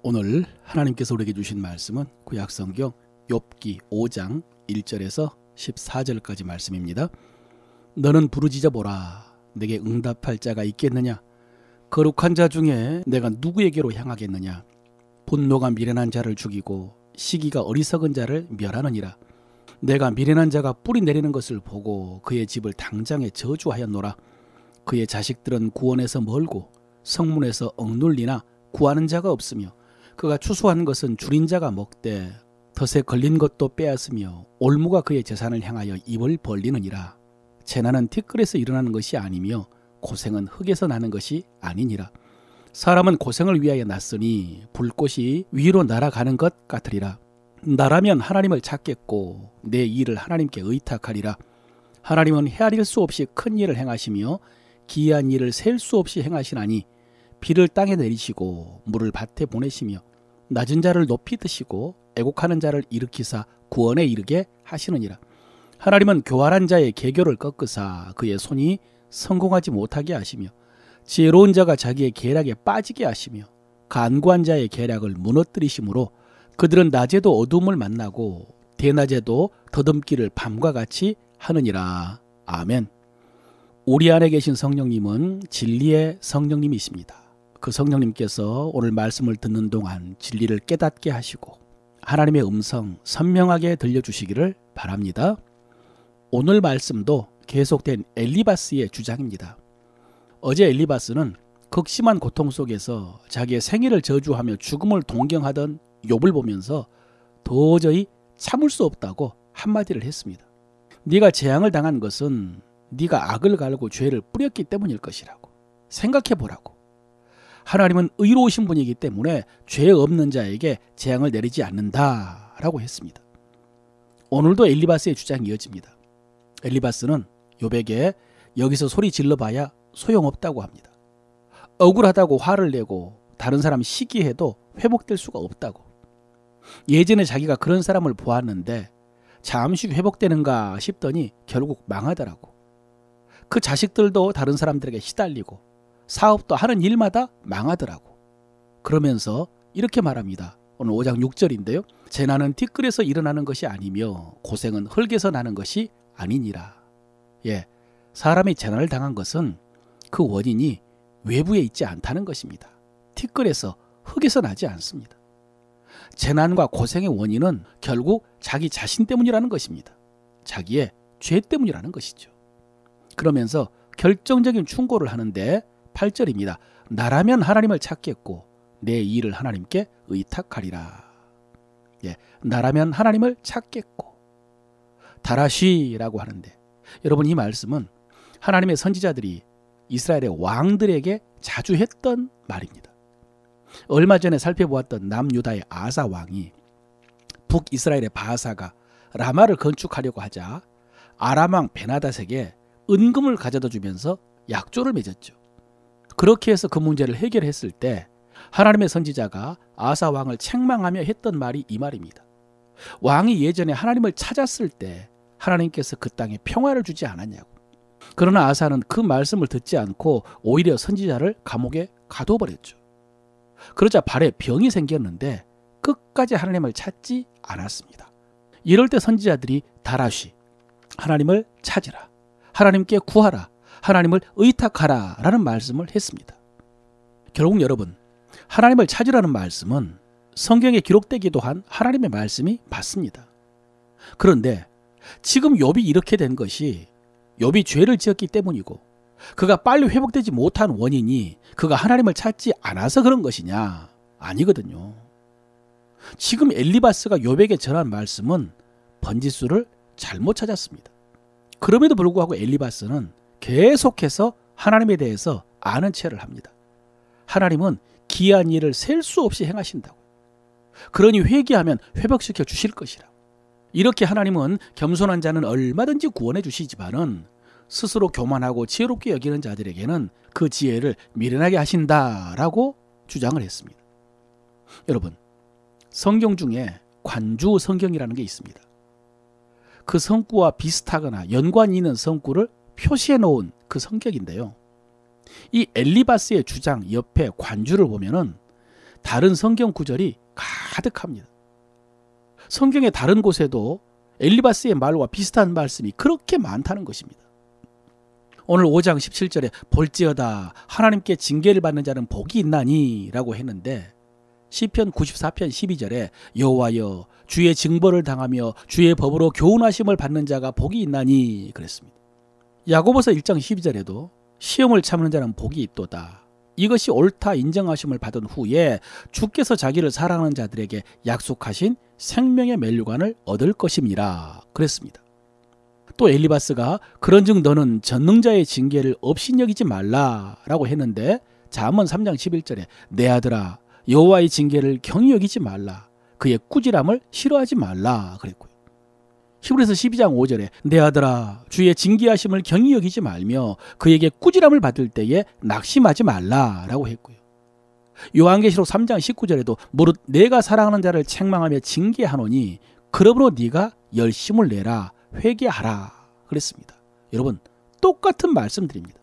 오늘 하나님께서 우리에게 주신 말씀은 구약성경 욥기 5장 1절에서 14절까지 말씀입니다. 너는 부르짖어 보라. 내게 응답할 자가 있겠느냐? 거룩한 자 중에 내가 누구에게로 향하겠느냐? 분노가 미련한 자를 죽이고 시기가 어리석은 자를 멸하느니라. 내가 미련한 자가 뿌리 내리는 것을 보고 그의 집을 당장에 저주하였노라. 그의 자식들은 구원에서 멀고 성문에서 억눌리나 구하는 자가 없으며 그가 추수한 것은 줄인 자가 먹되 덫에 걸린 것도 빼앗으며 올무가 그의 재산을 향하여 입을 벌리느니라. 재난은 티끌에서 일어나는 것이 아니며 고생은 흙에서 나는 것이 아니니라. 사람은 고생을 위하여 났으니 불꽃이 위로 날아가는 것 같으리라. 나라면 하나님을 찾겠고 내 일을 하나님께 의탁하리라. 하나님은 헤아릴 수 없이 큰 일을 행하시며 기이한 일을 셀 수 없이 행하시나니 비를 땅에 내리시고 물을 밭에 보내시며 낮은 자를 높이 드시고 애곡하는 자를 일으키사 구원에 이르게 하시느니라. 하나님은 교활한 자의 계교를 꺾으사 그의 손이 성공하지 못하게 하시며 지혜로운 자가 자기의 계략에 빠지게 하시며 간구한 자의 계략을 무너뜨리심으로 그들은 낮에도 어둠을 만나고 대낮에도 더듬기를 밤과 같이 하느니라. 아멘. 우리 안에 계신 성령님은 진리의 성령님이십니다. 그 성령님께서 오늘 말씀을 듣는 동안 진리를 깨닫게 하시고 하나님의 음성 선명하게 들려주시기를 바랍니다. 오늘 말씀도 계속된 엘리바스의 주장입니다. 어제 엘리바스는 극심한 고통 속에서 자기의 생애를 저주하며 죽음을 동경하던 욥을 보면서 도저히 참을 수 없다고 한마디를 했습니다. 네가 재앙을 당한 것은 네가 악을 갈고 죄를 뿌렸기 때문일 것이라고 생각해보라고. 하나님은 의로우신 분이기 때문에 죄 없는 자에게 재앙을 내리지 않는다라고 했습니다. 오늘도 엘리바스의 주장이 이어집니다. 엘리바스는 욥에게 여기서 소리 질러봐야 소용없다고 합니다. 억울하다고 화를 내고 다른 사람 시기해도 회복될 수가 없다고. 예전에 자기가 그런 사람을 보았는데 잠시 회복되는가 싶더니 결국 망하더라고. 그 자식들도 다른 사람들에게 시달리고 사업도 하는 일마다 망하더라고. 그러면서 이렇게 말합니다. 오늘 5장 6절인데요. 재난은 티끌에서 일어나는 것이 아니며 고생은 흙에서 나는 것이 아니니라. 사람이 재난을 당한 것은 그 원인이 외부에 있지 않다는 것입니다. 티끌에서 흙에서 나지 않습니다. 재난과 고생의 원인은 결국 자기 자신 때문이라는 것입니다. 자기의 죄 때문이라는 것이죠. 그러면서 결정적인 충고를 하는데 8절입니다. 나라면 하나님을 찾겠고 내 일을 하나님께 의탁하리라. 나라면 하나님을 찾겠고 다라시라고 하는데 여러분 이 말씀은 하나님의 선지자들이 이스라엘의 왕들에게 자주 했던 말입니다. 얼마 전에 살펴보았던 남유다의 아사 왕이 북이스라엘의 바사가 라마를 건축하려고 하자 아람 왕 베나닷에게 은금을 가져다 주면서 약조를 맺었죠. 그렇게 해서 그 문제를 해결했을 때 하나님의 선지자가 아사 왕을 책망하며 했던 말이 이 말입니다. 왕이 예전에 하나님을 찾았을 때 하나님께서 그 땅에 평화를 주지 않았냐고. 그러나 아사는 그 말씀을 듣지 않고 오히려 선지자를 감옥에 가둬버렸죠. 그러자 발에 병이 생겼는데 끝까지 하나님을 찾지 않았습니다. 이럴 때 선지자들이 다라시, 하나님을 찾으라, 하나님께 구하라, 하나님을 의탁하라 라는 말씀을 했습니다. 결국 여러분, 하나님을 찾으라는 말씀은 성경에 기록되기도 한 하나님의 말씀이 맞습니다. 그런데 지금 욥이 이렇게 된 것이 욥이 죄를 지었기 때문이고 그가 빨리 회복되지 못한 원인이 그가 하나님을 찾지 않아서 그런 것이냐? 아니거든요. 지금 엘리바스가 욥에게 전한 말씀은 번지수를 잘못 찾았습니다. 그럼에도 불구하고 엘리바스는 계속해서 하나님에 대해서 아는 체를 합니다. 하나님은 기이한 일을 셀 수 없이 행하신다고. 그러니 회개하면 회복시켜 주실 것이라. 이렇게 하나님은 겸손한 자는 얼마든지 구원해 주시지만은 스스로 교만하고 지혜롭게 여기는 자들에게는 그 지혜를 미련하게 하신다라고 주장을 했습니다. 여러분, 성경 중에 관주 성경이라는 게 있습니다. 그 성구와 비슷하거나 연관이 있는 성구를 표시해 놓은 그 성격인데요. 이 엘리바스의 주장 옆에 관주를 보면은 다른 성경 구절이 가득합니다. 성경의 다른 곳에도 엘리바스의 말과 비슷한 말씀이 그렇게 많다는 것입니다. 오늘 5장 17절에 볼지어다 하나님께 징계를 받는 자는 복이 있나니 라고 했는데 시편 94편 12절에 여호와여 주의 징벌을 당하며 주의 법으로 교훈하심을 받는 자가 복이 있나니 그랬습니다. 야고보서 1장 12절에도 시험을 참는 자는 복이 있도다. 이것이 옳다 인정하심을 받은 후에 주께서 자기를 사랑하는 자들에게 약속하신 생명의 멸류관을 얻을 것임이라 그랬습니다. 또 엘리바스가 그런즉 너는 전능자의 징계를 업신여기지 말라라고 했는데 잠언 3장 11절에 내 아들아 여호와의 징계를 경히 여기지 말라 그의 꾸지람을 싫어하지 말라 그랬고요. 히브리서 12장 5절에 내 아들아 주의 징계하심을 경히 여기지 말며 그에게 꾸지람을 받을 때에 낙심하지 말라라고 했고요. 요한계시록 3장 19절에도 무릇 내가 사랑하는 자를 책망하며 징계하노니 그러므로 네가 열심을 내라 회개하라 그랬습니다. 여러분 똑같은 말씀드립니다.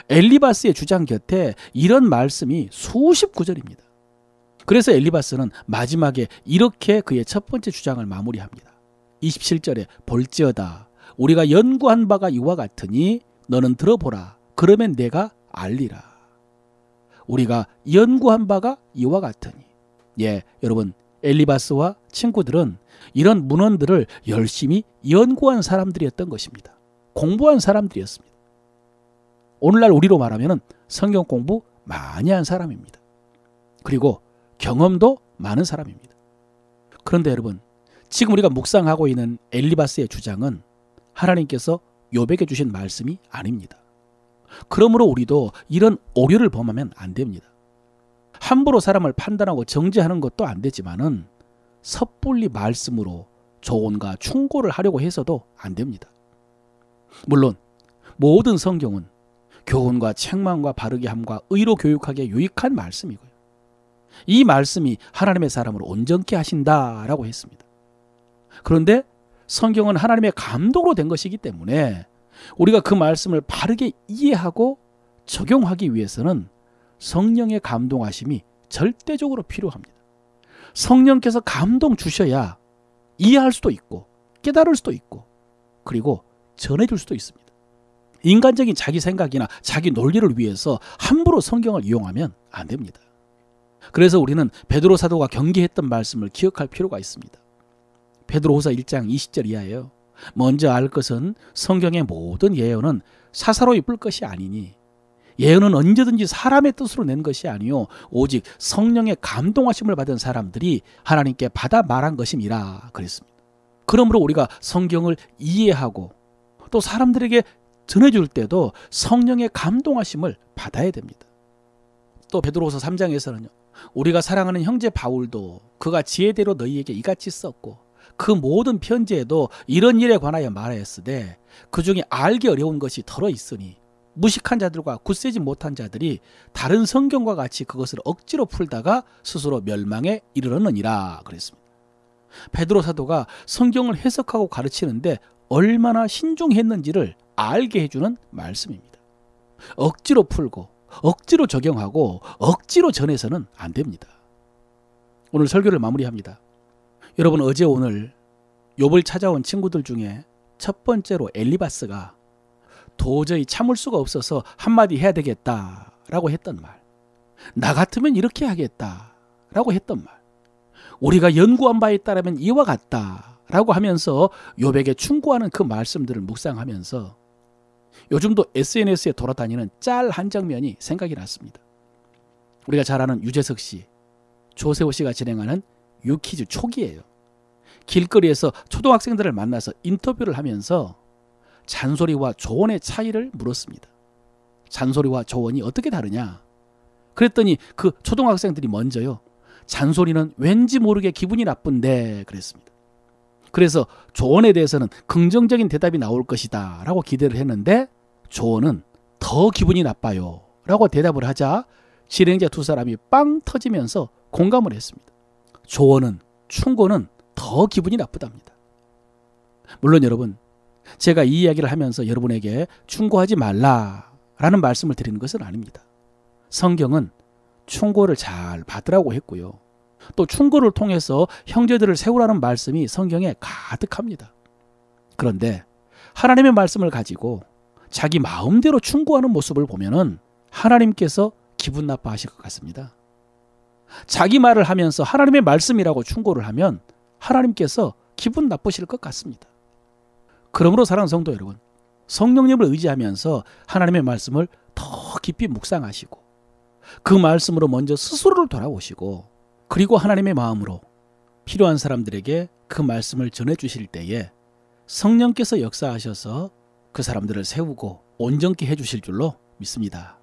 엘리바스의 주장 곁에 이런 말씀이 수십 구절입니다. 그래서 엘리바스는 마지막에 이렇게 그의 첫 번째 주장을 마무리합니다. 27절에 볼지어다 우리가 연구한 바가 이와 같으니 너는 들어보라 그러면 내가 알리라. 우리가 연구한 바가 이와 같으니 여러분 엘리바스와 친구들은 이런 문헌들을 열심히 연구한 사람들이었던 것입니다. 공부한 사람들이었습니다. 오늘날 우리로 말하면 성경 공부 많이 한 사람입니다. 그리고 경험도 많은 사람입니다. 그런데 여러분 지금 우리가 묵상하고 있는 엘리바스의 주장은 하나님께서 욥에게 주신 말씀이 아닙니다. 그러므로 우리도 이런 오류를 범하면 안 됩니다. 함부로 사람을 판단하고 정죄하는 것도 안 되지만은 섣불리 말씀으로 조언과 충고를 하려고 해서도 안 됩니다. 물론 모든 성경은 교훈과 책망과 바르게 함과 의로 교육하기에 유익한 말씀이고요. 이 말씀이 하나님의 사람을 온전케 하신다라고 했습니다. 그런데 성경은 하나님의 감동으로 된 것이기 때문에 우리가 그 말씀을 바르게 이해하고 적용하기 위해서는 성령의 감동하심이 절대적으로 필요합니다. 성령께서 감동 주셔야 이해할 수도 있고 깨달을 수도 있고 그리고 전해줄 수도 있습니다. 인간적인 자기 생각이나 자기 논리를 위해서 함부로 성경을 이용하면 안 됩니다. 그래서 우리는 베드로 사도가 경계했던 말씀을 기억할 필요가 있습니다. 베드로후서 1장 20절 이하예요. 먼저 알 것은 성경의 모든 예언은 사사로이 뿔 것이 아니니 예언은 언제든지 사람의 뜻으로 낸 것이 아니요 오직 성령의 감동하심을 받은 사람들이 하나님께 받아 말한 것임이라 그랬습니다. 그러므로 우리가 성경을 이해하고 또 사람들에게 전해줄 때도 성령의 감동하심을 받아야 됩니다. 또 베드로후서 3장에서는요. 우리가 사랑하는 형제 바울도 그가 지혜대로 너희에게 이같이 썼고 그 모든 편지에도 이런 일에 관하여 말하였으되 그 중에 알기 어려운 것이 덜어 있으니 무식한 자들과 굳세지 못한 자들이 다른 성경과 같이 그것을 억지로 풀다가 스스로 멸망에 이르렀느니라 그랬습니다. 베드로 사도가 성경을 해석하고 가르치는데 얼마나 신중했는지를 알게 해주는 말씀입니다. 억지로 풀고 억지로 적용하고 억지로 전해서는 안 됩니다. 오늘 설교를 마무리합니다. 여러분 어제 오늘 욥을 찾아온 친구들 중에 첫 번째로 엘리바스가 도저히 참을 수가 없어서 한마디 해야 되겠다라고 했던 말, 나 같으면 이렇게 하겠다라고 했던 말, 우리가 연구한 바에 따르면 이와 같다라고 하면서 욥에게 충고하는 그 말씀들을 묵상하면서 요즘도 SNS에 돌아다니는 짤 한 장면이 생각이 났습니다. 우리가 잘 아는 유재석 씨, 조세호 씨가 진행하는 유퀴즈 초기예요. 길거리에서 초등학생들을 만나서 인터뷰를 하면서 잔소리와 조언의 차이를 물었습니다. 잔소리와 조언이 어떻게 다르냐? 그랬더니 그 초등학생들이 먼저요. 잔소리는 왠지 모르게 기분이 나쁜데 그랬습니다. 그래서 조언에 대해서는 긍정적인 대답이 나올 것이다 라고 기대를 했는데 조언은 더 기분이 나빠요 라고 대답을 하자 진행자 두 사람이 빵 터지면서 공감을 했습니다. 조언은, 충고는 더 기분이 나쁘답니다. 물론 여러분, 제가 이 이야기를 하면서 여러분에게 충고하지 말라라는 말씀을 드리는 것은 아닙니다. 성경은 충고를 잘 받으라고 했고요. 또 충고를 통해서 형제들을 세우라는 말씀이 성경에 가득합니다. 그런데 하나님의 말씀을 가지고 자기 마음대로 충고하는 모습을 보면은 하나님께서 기분 나빠하실 것 같습니다. 자기 말을 하면서 하나님의 말씀이라고 충고를 하면 하나님께서 기분 나쁘실 것 같습니다. 그러므로 사랑하는 성도 여러분, 성령님을 의지하면서 하나님의 말씀을 더 깊이 묵상하시고 그 말씀으로 먼저 스스로를 돌아보시고 그리고 하나님의 마음으로 필요한 사람들에게 그 말씀을 전해주실 때에 성령께서 역사하셔서 그 사람들을 세우고 온전케 해주실 줄로 믿습니다.